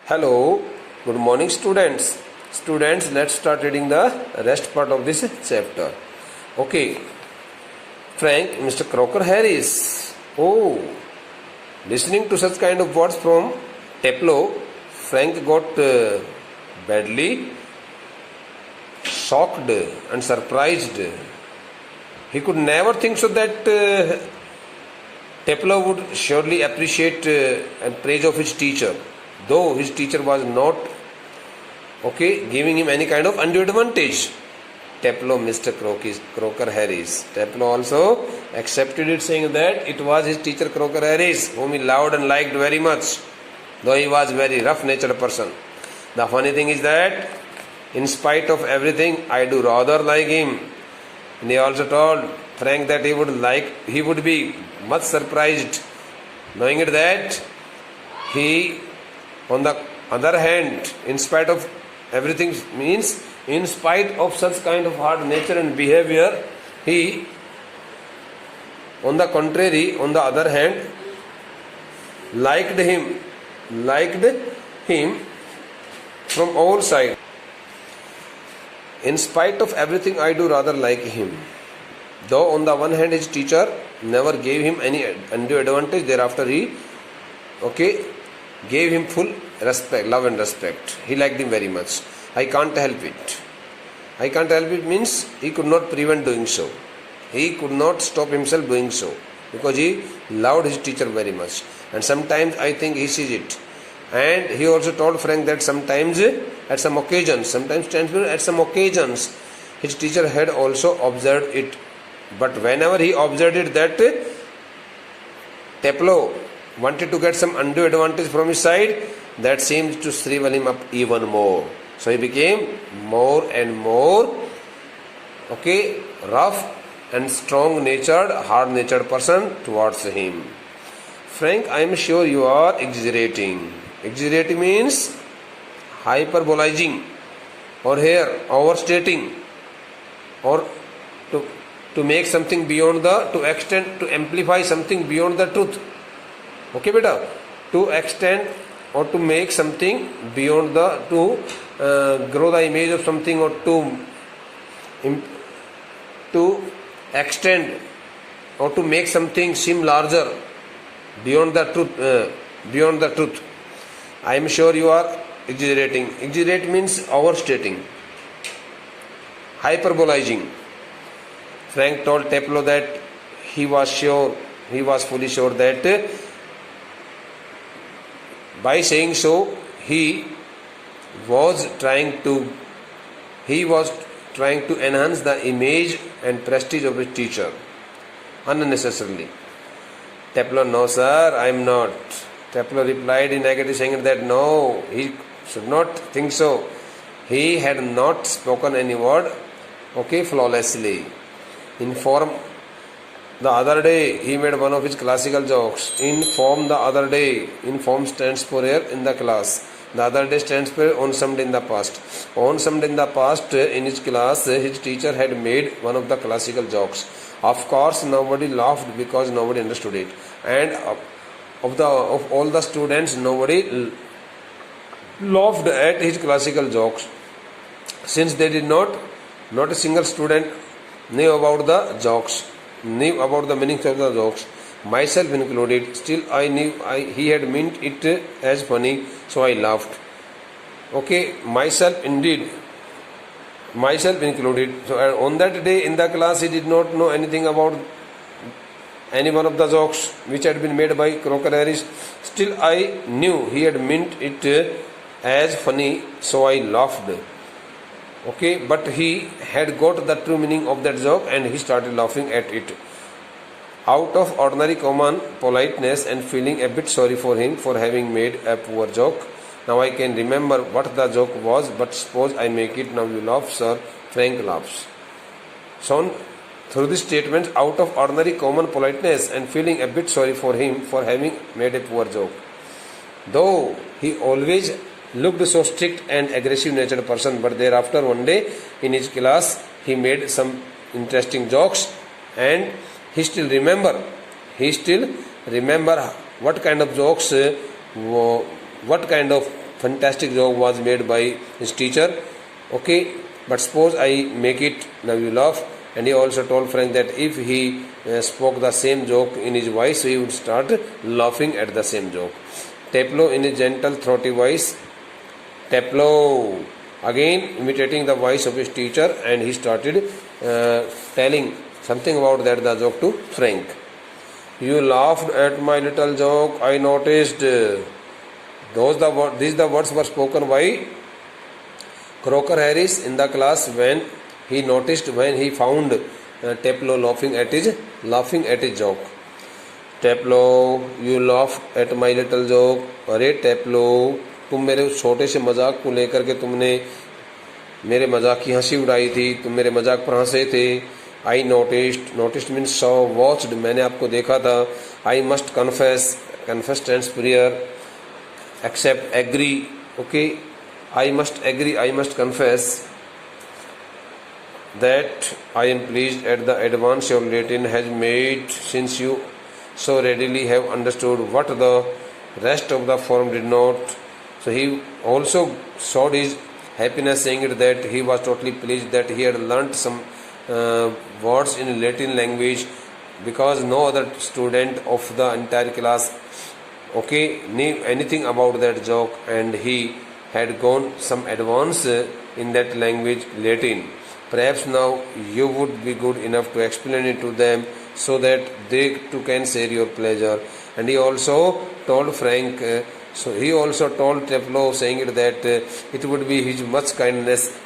Hello, good morning students. Students, let's start reading the rest part of this chapter. Okay, Frank, Mr. Crocker Harris. Oh, listening to such kind of words from Teplo, Frank got badly shocked and surprised. He could never think so that Teplo would surely appreciate and praise of his teacher, though his teacher was not giving him any kind of undue advantage. Teplo, Mr. Crocker Harris. Teplo also accepted it, saying that it was his teacher Crocker Harris, whom he loved and liked very much, though he was a very rough-natured person. The funny thing is that, in spite of everything, I do rather like him. And he also told Frank that he would be much surprised, knowing it that he, on the other hand, in spite of everything, means in spite of such kind of hard nature and behavior, he, on the contrary, on the other hand, liked him from all sides. In spite of everything, I do rather like him. Though on the one hand, his teacher never gave him any undue advantage, thereafter he gave him full respect, love and respect. He liked him very much. I can't help it. I can't help it means he could not prevent doing so. He could not stop himself doing so because he loved his teacher very much. And sometimes I think he sees it. And he also told Frank that sometimes at some occasions, his teacher had also observed it. But whenever he observed it that Teplo wanted to get some undue advantage from his side, that seemed to shrivel him up even more. So he became more and more rough and strong-natured, hard-natured person towards him. Frank, I am sure you are exaggerating. Exaggerating means hyperbolizing or here overstating or to make something beyond to amplify something beyond the truth. Okay, beta? To extend or to make something beyond to grow the image of something or to extend or to make something seem larger beyond the truth. I am sure you are exaggerating. Exaggerate means overstating, hyperbolizing. Frank told Teplo that he was fully sure that by saying so, he was trying to enhance the image and prestige of his teacher unnecessarily. Teplo, no sir, I am not. Teplo replied in negative, saying that no, he should not think so. He had not spoken any word, flawlessly. In form, the other day he made one of his classical jokes. In form stands for here in the class. The other day stands for on some day in the past. On some day in the past, in his class, his teacher had made one of the classical jokes. Of course, nobody laughed because nobody understood it. And of all the students, nobody laughed at his classical jokes. Since they did not a single student knew about the jokes, knew about the meanings of the jokes, myself included. Still I knew he had meant it as funny, so I laughed. Myself included. So on that day in the class, he did not know anything about any one of the jokes which had been made by Crocker Harris. Still I knew he had meant it as funny, so I laughed. But he had got the true meaning of that joke and he started laughing at it. Out of ordinary common politeness and feeling a bit sorry for him for having made a poor joke. Now I can remember what the joke was, but suppose I make it now. You laugh, sir. Frank laughs. So through this statement, out of ordinary common politeness and feeling a bit sorry for him for having made a poor joke. Though he always looked so strict and aggressive natured person, but thereafter one day in his class he made some interesting jokes and he still remember what kind of jokes, what kind of fantastic joke was made by his teacher. Okay, but suppose I make it, now you laugh. And he also told Frank that if he spoke the same joke in his voice, he would start laughing at the same joke. Teplo in a gentle, throaty voice. Teplo, again imitating the voice of his teacher, and he started telling something about that the joke to Frank. You laughed at my little joke, I noticed. These the words were spoken by Croker Harris in the class when he found Teplo laughing at his joke. Teplo, you laughed at my little joke. अरे टेप्लो, तुम मेरे उस छोटे से मजाक को लेकर के तुमने मेरे मजाक की हंसी उड़ाई थी, तुम मेरे मजाक पर हंसे थे. I noticed means saw, watched मैंने आपको देखा था. I must confess tense prayer, accept agree. Okay, I must confess that I am pleased at the advance your Latin has made, since you so readily have understood what the rest of the form did not. So he also showed his happiness, saying it that he was totally pleased that he had learnt some words in Latin language, because no other student of the entire class knew anything about that joke, and he had gone some advance in that language, Latin. Perhaps now you would be good enough to explain it to them so that they too can share your pleasure. And he also told Frank, he also told Teplo, saying it that it would be his much kindness,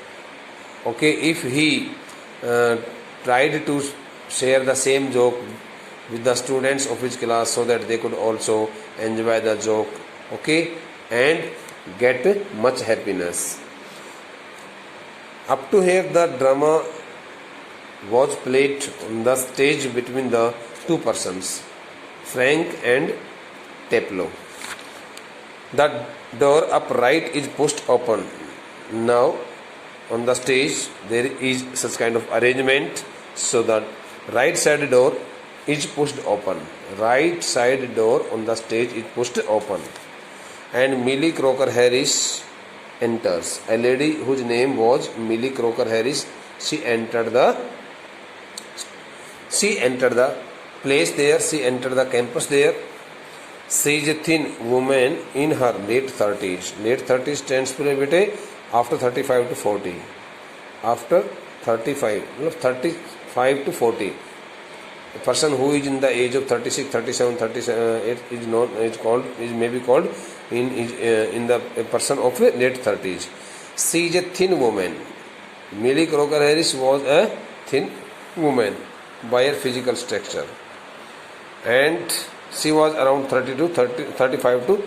if he tried to share the same joke with the students of his class so that they could also enjoy the joke, and get much happiness. Up to here the drama was played on the stage between the two persons, Frank and Teplo. The door upright is pushed open. Now on the stage there is such kind of arrangement, so the right side door is pushed open. Right side door on the stage is pushed open, and Millie Croker Harris enters. A lady whose name was Millie Croker Harris. She entered the place there. She entered the campus there. She is a thin woman in her late 30s. Late 30s stands for after 35 to 40. After 35, 35 to 40. A person who is in the age of 36, 37, 38 is maybe called in the person of late 30s. She is a thin woman. Millie Croker Harris was a thin woman by her physical structure, and she was around 35 to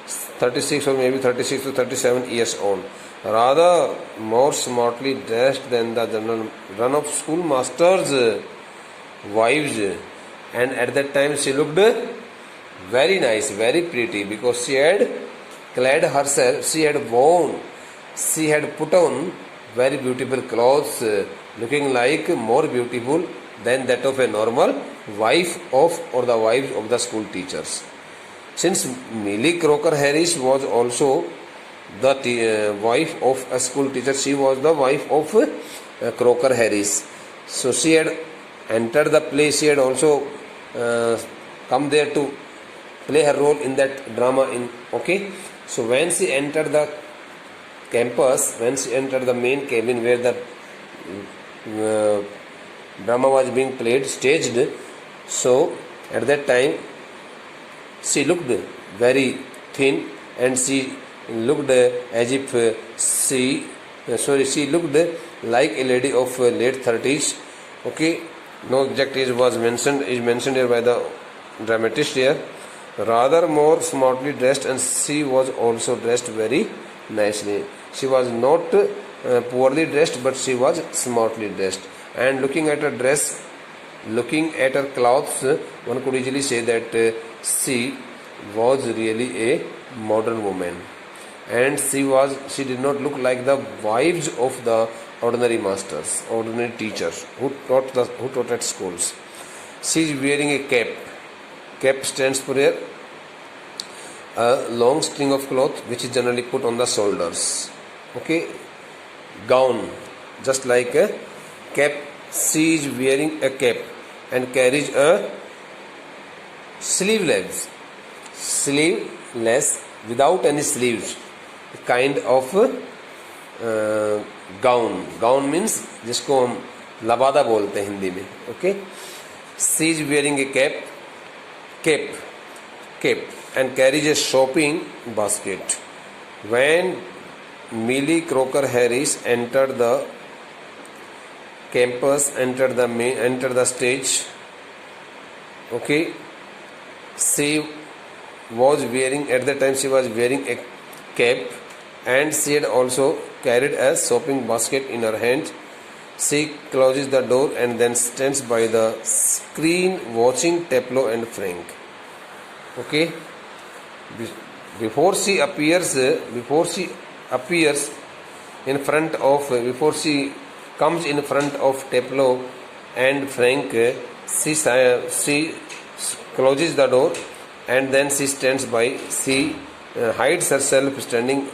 36, or maybe 36 to 37 years old. Rather more smartly dressed than the general run of schoolmasters' wives, and at that time she looked very nice, very pretty, because she had clad herself, she had put on very beautiful clothes, looking like more beautiful than that of a normal wife of, or the wives of the school teachers. Since Millie Croker Harris was also the wife of a school teacher, she was the wife of Croker Harris. So she had entered the play, she had also come there to play her role in that drama. So when she entered the campus, when she entered the main cabin where the drama was being played, staged, so at that time she looked very thin, and she looked as if she looked like a lady of late 30s. No exact age was mentioned, is mentioned here by the dramatist here. Rather more smartly dressed, and she was also dressed very nicely. She was not poorly dressed, but she was smartly dressed. And looking at her dress, looking at her clothes, one could easily say that she was really a modern woman. And she did not look like the wives of the ordinary masters, ordinary teachers who taught at schools. She is wearing a cap. Cap stands for a long string of cloth which is generally put on the shoulders. Okay, gown, just like a cap. She is wearing a cap and carries a sleeveless without any sleeves kind of gown means जिसको हम लबादा बोलते हैं हिंदी में. Okay, she is wearing A cap and carries a shopping basket. When Millie Crocker Harris entered the campus, entered the stage, okay, she was wearing, at that time she was wearing a cap, and she had also carried a shopping basket in her hand. She closes the door and then stands by the screen watching Teplo and Frank. Okay, before she comes in front of Teplo and Frank, she closes the door and then she stands by. She hides herself standing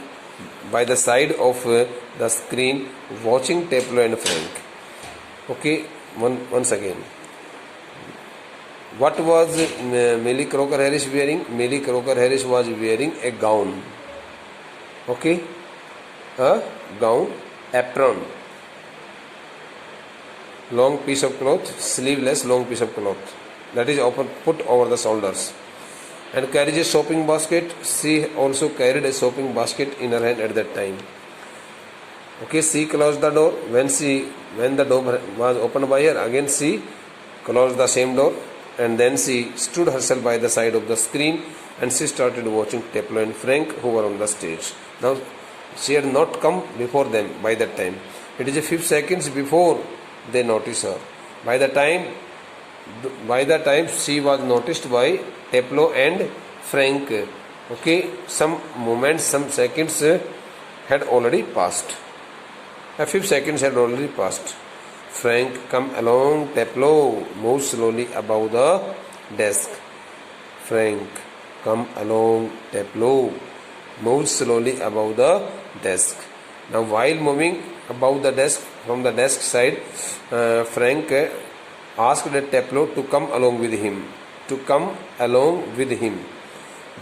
by the side of the screen watching Teplo and Frank. Okay, once again, what was Millie Crocker Harris wearing? Millie Crocker Harris was wearing a gown. Okay, a gown, apron, long piece of cloth, sleeveless long piece of cloth that is put over the shoulders, and carries a shopping basket. She also carried a shopping basket in her hand at that time. Okay, she closed the door. When the door was opened by her, again she closed the same door, and then she stood herself by the side of the screen and she started watching Teplo and Frank, who were on the stage. Now she had not come before them by that time. It is a few seconds before they notice her. By the time she was noticed by Teplo and Frank, okay, some moments, some seconds had already passed. A few seconds had already passed. Frank, come along. Teplo, move slowly above the desk. Frank, come along. Teplo, move slowly above the desk. Now, while moving above the desk, from the desk side, Frank asked Teplo to come along with him.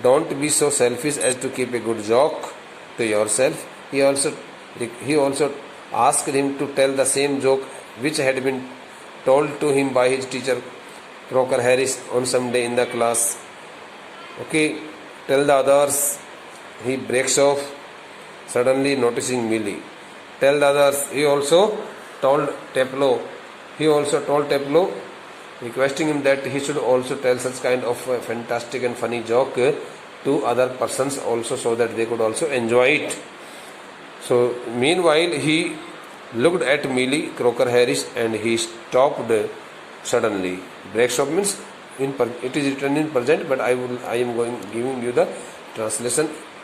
Don't be so selfish as to keep a good joke to yourself. He also asked him to tell the same joke which had been told to him by his teacher Crocker Harris on some day in the class. Okay, tell the others. He breaks off, suddenly noticing Millie. Tell the others. He also told Teplo, requesting him that he should also tell such kind of fantastic and funny joke to other persons also, so that they could also enjoy it. So meanwhile he looked at Millie Crocker Harris and he stopped suddenly. Breaks off means it is written in present, but I am giving you the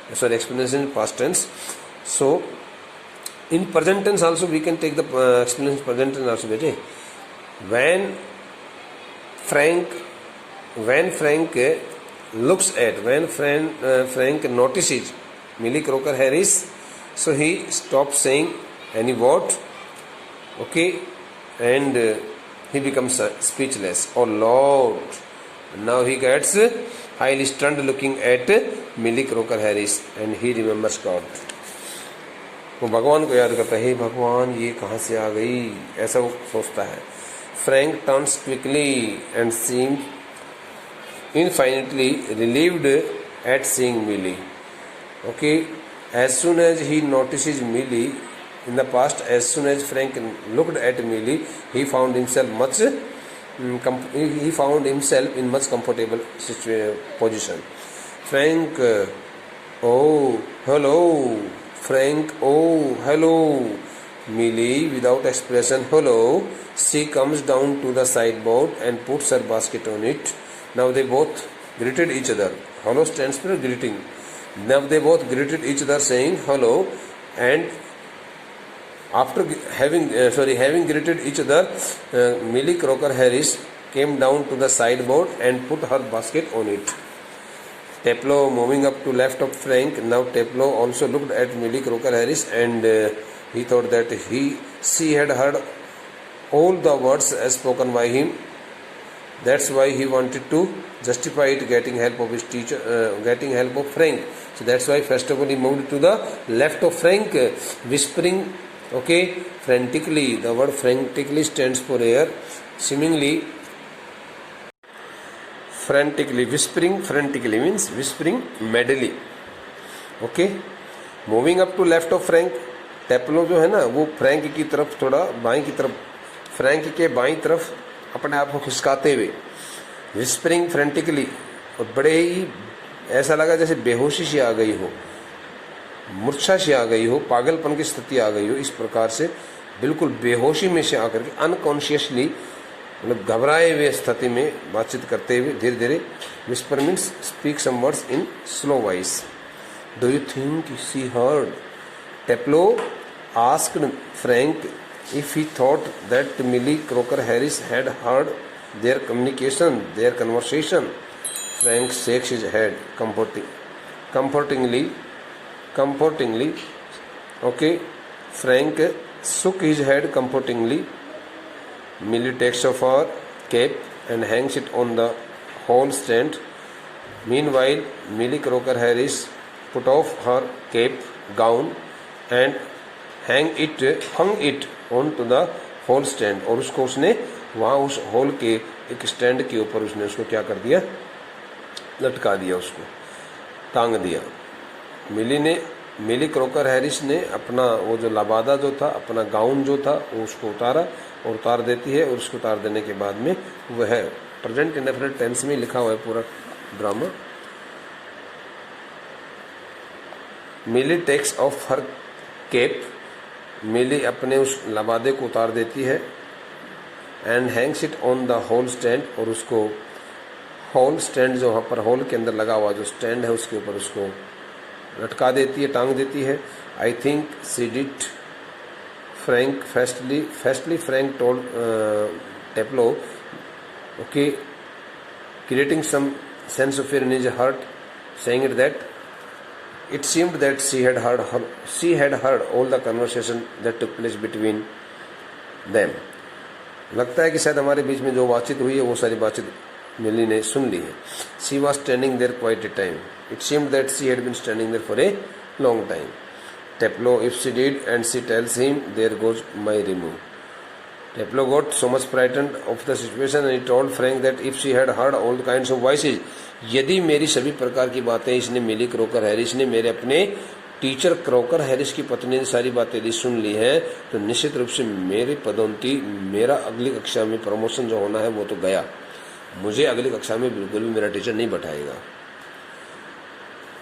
explanation in past tense. So in present tense also we can take the explanation present tense also. When Frank notices Millie Crocker Harris, so he stops saying any word, okay, and he becomes speechless. Oh Lord! Now he gets highly stunned looking at Millie Crocker Harris and he remembers God. वो भगवान को याद करता है, हे भगवान ये कहाँ से आ गई, ऐसा वो सोचता है. Frank turns quickly and seemed infinitely relieved at seeing Millie. Okay, as soon as he notices Millie, in the past, as soon as Frank looked at Millie, he found himself in much comfortable position. Frank, oh hello. Frank, oh hello. Millie, without expression, hello. She comes down to the sideboard and puts her basket on it. Now they both greeted each other. Hello stands for greeting. Now they both greeted each other saying hello, and after having greeted each other, Millie Crocker Harris came down to the sideboard and put her basket on it. Taplow moving up to left of Frank. Now Taplow also looked at Millie Croker Harris and he thought that she had heard all the words spoken by him. That's why he wanted to justify it, getting help of his teacher, getting help of Frank. So that's why first of all he moved to the left of Frank, whispering, okay, frantically. The word frantically stands for air. Seemingly, frantically, whispering frantically means whispering madly. Okay, moving up to left of Frank. Taplow जो है ना वो Frank की तरफ थोड़ा बाएं की तरफ, फ्रैंक के बाईं तरफ अपने आप को खिसकाते हुए, विस्परिंग फ्रेंटिकली, और बड़े ही ऐसा लगा जैसे बेहोशी सी आ गई हो, मूर्छा सी आ गई हो, पागलपन की स्थिति आ गई हो. इस प्रकार से बिल्कुल बेहोशी में से आकर के अनकॉन्शियसली, मतलब घबराए हुए स्थिति में बातचीत करते हुए धीरे धीरे. Whisper means speak some words in slow voice. Do you think she heard? Taplow asked Frank if he thought that Millie Croker Harris had heard their communication, their conversation. Frank shakes his head comfortingly. Okay, Frank shook his head comfortingly. Millie takes off her cape and hangs it on the hall stand. Meanwhile, Millie Croker Harris put off her cape, gown and hung it on to the hall stand. और उसको उसने वहाँ उस hall के एक stand के ऊपर उसने उसको क्या कर दिया, लटका दिया, उसको टांग दिया. मिली क्रोकर हैरिस ने अपना वो जो लबादा जो था, अपना गाउन जो था, वो उसको उतारा और उतार देती है. और उसको उतार देने के बाद में वह है प्रेजेंट इंडेफिनिट टेंस में लिखा हुआ है पूरा ड्रामा. Millie takes off her cape. Millie अपने उस लबादे को उतार देती है. And hangs it on the hall stand. और उसको हॉल स्टैंड जो वहाँ पर हॉल के अंदर लगा हुआ जो स्टैंड है उसके ऊपर उसको लटका देती है, टांग देती है. I think she did Frank firstly Frank told Taplow, okay, creating some sense of fear in his heart, saying it that it seemed that she had heard all the conversation that took place between them. लगता है कि शायद हमारे बीच में जो बातचीत हुई है वो सारी बातचीत मिली ने सुन ली है. She was standing there quite a time. It seemed that she had been standing there for a long time. Taplow, if she did, and she tells him, there goes my remove. Taplow got so much frightened of the situation and he told Frank that if she had heard all kinds of voices, यदि मेरी सभी प्रकार की बातें इसने मिली croaker Harris ने मेरे अपने टीचर क्रोकर हैरिस की पत्नी ने सारी बातें यदि सुन ली हैं, तो निश्चित रूप से मेरी पदोन्नति, मेरा अगली कक्षा में प्रमोशन जो होना है वो तो गया. मुझे अगली कक्षा में बिल्कुल भी मेरा टीचर नहीं बैठाएगा.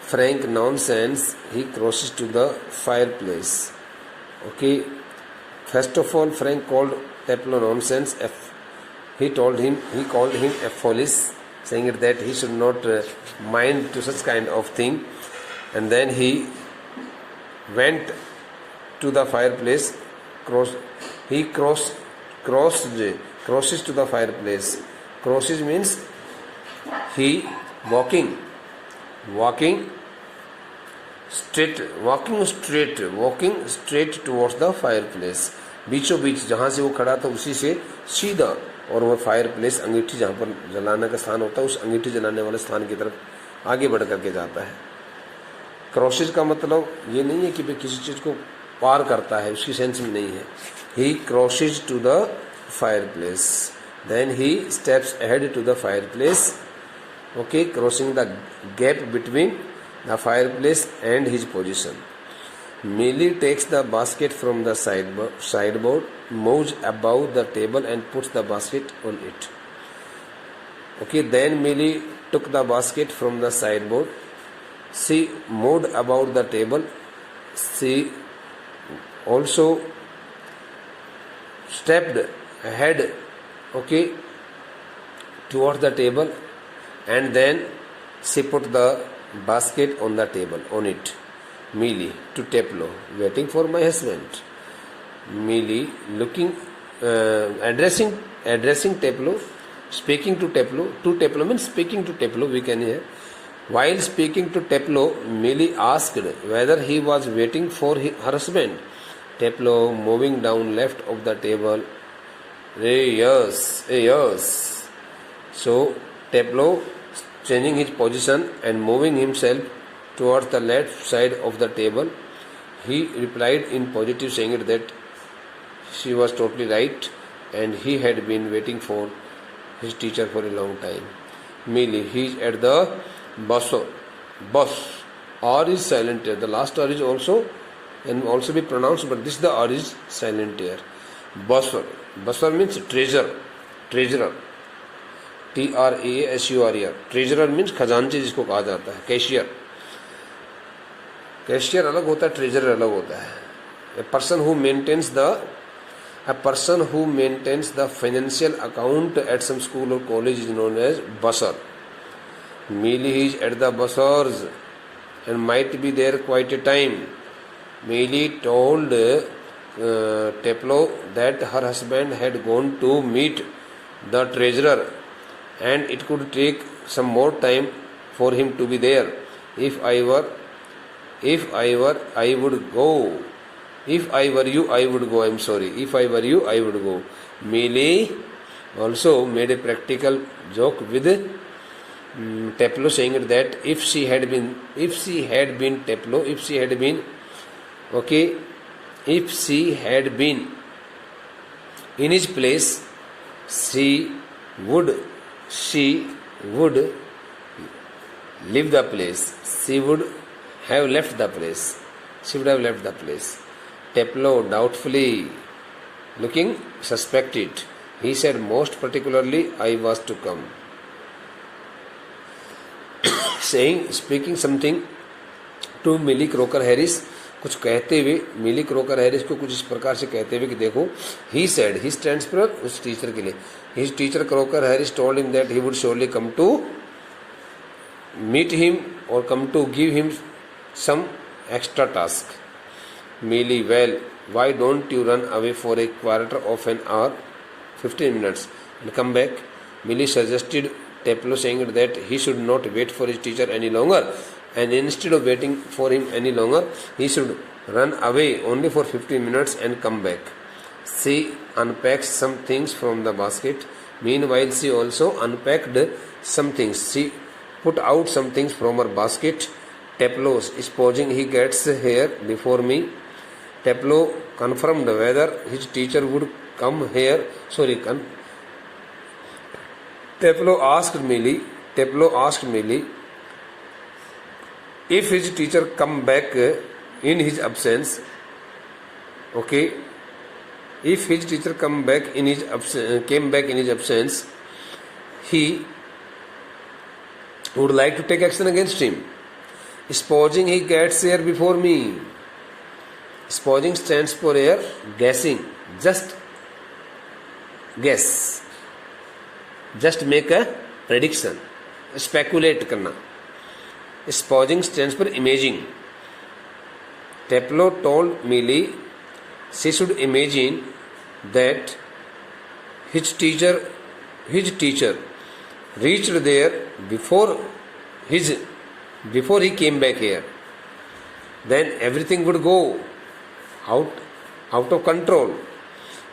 Frank nonsense, he crosses to the fireplace. Okay, first of all Frank called Taplow nonsense. He called him a foolish, saying it that he should not mind to such kind of thing. And then he went to the fireplace. Crosses to the fireplace. Crosses means he walking straight towards the fireplace. बीचों बीच जहाँ से वो खड़ा था उसी से सीधा, और वह फायर प्लेस, अंगीठी जहाँ पर जलाने का स्थान होता है, उस अंगीठी जलाने वाले स्थान की तरफ आगे बढ़ करके जाता है. क्रॉसेज का मतलब ये नहीं है कि भाई किसी चीज़ को पार करता है, उसकी सेंस में नहीं है. He crosses to the fireplace, then he steps ahead to the fireplace. Okay, crossing the gap between the fireplace and his position. Millie takes the basket from the sideboard, moves above the table and puts the basket on it. Okay, then Millie took the basket from the sideboard. She moved about the table. She also stepped ahead, okay, towards the table, and then she put the basket on the table, on it. Millie to Taplow, waiting for my husband. Millie looking, addressing Taplow, speaking to Taplow. To Taplow means speaking to Taplow. We can hear. While speaking to Teplo, Millie asked whether he was waiting for her husband. Teplo, moving down left of the table, yes. So Teplo, changing his position and moving himself towards the left side of the table, he replied in positive, saying that she was totally right and he had been waiting for his teacher for a long time. Millie, he is at the bus. R is silent here. The last R is also can also be pronounced, but this the R is silent here. Basur. Basur means treasurer. Treasurer. TRASUR. Treasurer means खजांची जिसको कहा जाता है. Cashier. Cashier अलग होता है, treasurer अलग होता है. A person who maintains the financial account at some school or college is known as busser. Millie is at the bussers and might be there quite a time. Millie told Teplo that her husband had gone to meet the treasurer and it could take some more time for him to be there. If I were you, I would go. I'm sorry. If I were you, I would go. Millie also made a practical joke with Teplo, saying that if she had been in his place, she would leave the place. She would have left the place. Teplo, doubtfully looking suspected, he said, most particularly I was to come. Speaking something to Millie Crocker Harris, कुछ कहते हुए मिली croaker Harris को कुछ इस प्रकार से कहते हुए कि देखो, he said, he stands for उस टीचर के लिए, his teacher Crocker Harris told him that he would surely come to meet him or come to give him some extra task. Millie, well, why don't you run away for a quarter of an hour, 15 minutes, and come back? Millie suggested Teplo, saying that he should not wait for his teacher any longer, and instead of waiting for him any longer, he should run away only for 15 minutes and come back. She unpacked some things from the basket. Meanwhile, she also unpacked some things. She put out some things from her basket. Teplo, supposing he gets here before me. Teplo confirmed whether his teacher would come here. Teplo asked Millie if his teacher come back in his absence. Okay, if his teacher came back in his absence, he would like to take action against him. Supposing he gets here before me. Supposing stands for here guessing. Just guess. Just make a prediction. Speculate करना. Supposing stands for imaging. Teplo told Millie she should imagine that his teacher reached there before he came back here. Then everything would go out of control.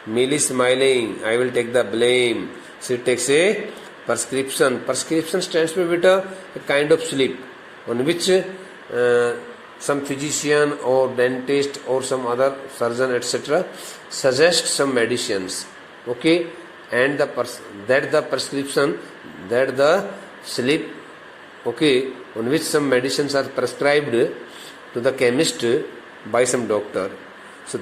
Millie smiling, I will take the blame. She takes a prescription. Prescription stands for a kind of slip on which some physician or dentist or some other surgeon etc. suggest some medicines. Okay, and the slip, okay, on which some medicines are prescribed to the chemist by some doctor. So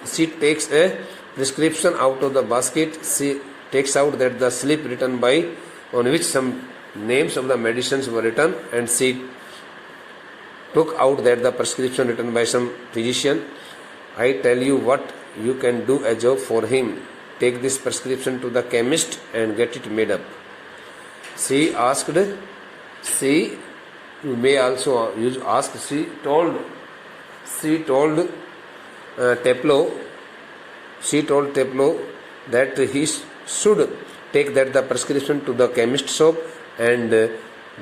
she takes a prescription out of the basket. She takes out the slip written by, on which some names of the medicines were written, and she took out the prescription written by some physician. I tell you what, you can do a job for him. Take this prescription to the chemist and get it made up. She told Teplo that he should take the prescription to the chemist shop and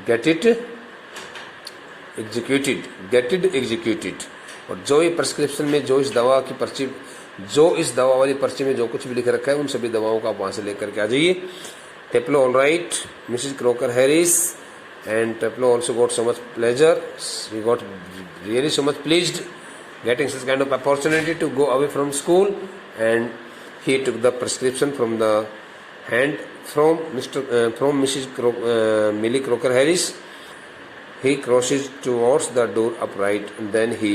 get it executed, get it executed. और जो ये prescription में जो इस दवा की पर्ची, जो इस दवा वाली पर्ची में जो कुछ भी लिख रखा है उन सभी दवाओं का आप वहाँ से लेकर के आ जाइए। Taplow all right, Mrs Crocker Harris, and Tableau also got so much pleasure. He got really so much pleased getting such kind of opportunity to go away from school, and he took the prescription from the hand from Mrs. Millie Crocker Harris. He crosses towards the door upright, and then he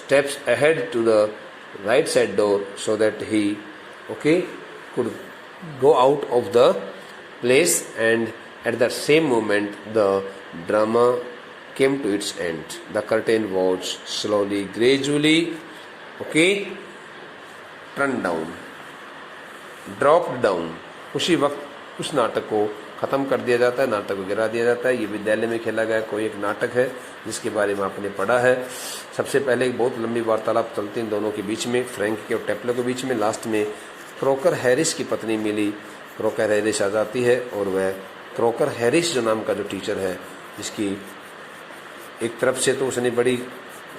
steps ahead to the right side door so that he could go out of the place, and at that same moment the drama came to its end. The curtain was slowly, gradually turned down, dropped down. उसी वक्त उस नाटक को ख़त्म कर दिया जाता है, नाटक को गिरा दिया जाता है। ये विद्यालय में खेला गया कोई एक नाटक है जिसके बारे में आपने पढ़ा है। सबसे पहले एक बहुत लंबी वार्तालाप चलती है दोनों के बीच में, फ्रैंक के और टेप्लो के बीच में। लास्ट में क्रॉकर हैरिस की पत्नी मिली क्रॉकर हैरिस आ जाती है, और वह क्रॉकर हैरिस जो नाम का जो टीचर है, जिसकी एक तरफ से तो उसने बड़ी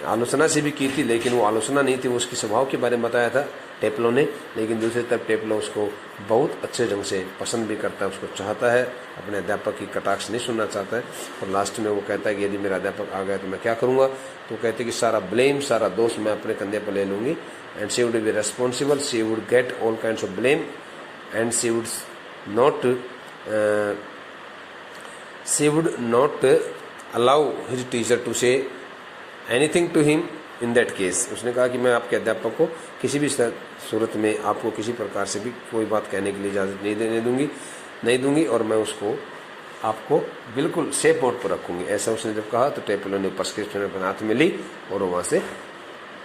आलोचना से भी की थी, लेकिन वो आलोचना नहीं थी, वो उसके स्वभाव के बारे में बताया था टेप्लो ने। लेकिन दूसरी तरफ टेप्लो उसको बहुत अच्छे ढंग से पसंद भी करता है, उसको चाहता है, अपने अध्यापक की कटाक्ष नहीं सुनना चाहता है। और लास्ट में वो कहता है कि यदि मेरा अध्यापक आ गया तो मैं क्या करूँगा, तो कहते कि सारा ब्लेम, सारा दोष मैं अपने कंधे पर ले लूँगी, and she would be responsible, she would get all kinds of blame, and she would not allow his teacher to say anything to him in that case. उसने कहा कि मैं आपके अध्यापक को किसी भी सूरत में आपको किसी प्रकार से भी कोई बात कहने के लिए इजाज़त नहीं दूंगी, और मैं उसको आपको बिल्कुल सेफ बोर्ड पर रखूंगी। ऐसा उसने जब कहा तो टेप्लो ने प्रिस्क्रिप्शन अपने हाथ में ली और वहाँ से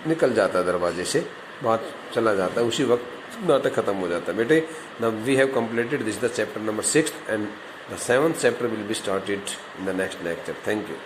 निकल जाता है, दरवाजे से बात चला जाता है। उसी वक्त नाटक खत्म हो जाता है। बेटे, now we have completed this the chapter number 6 and the 7th chapter will be started in the next lecture. Thank you.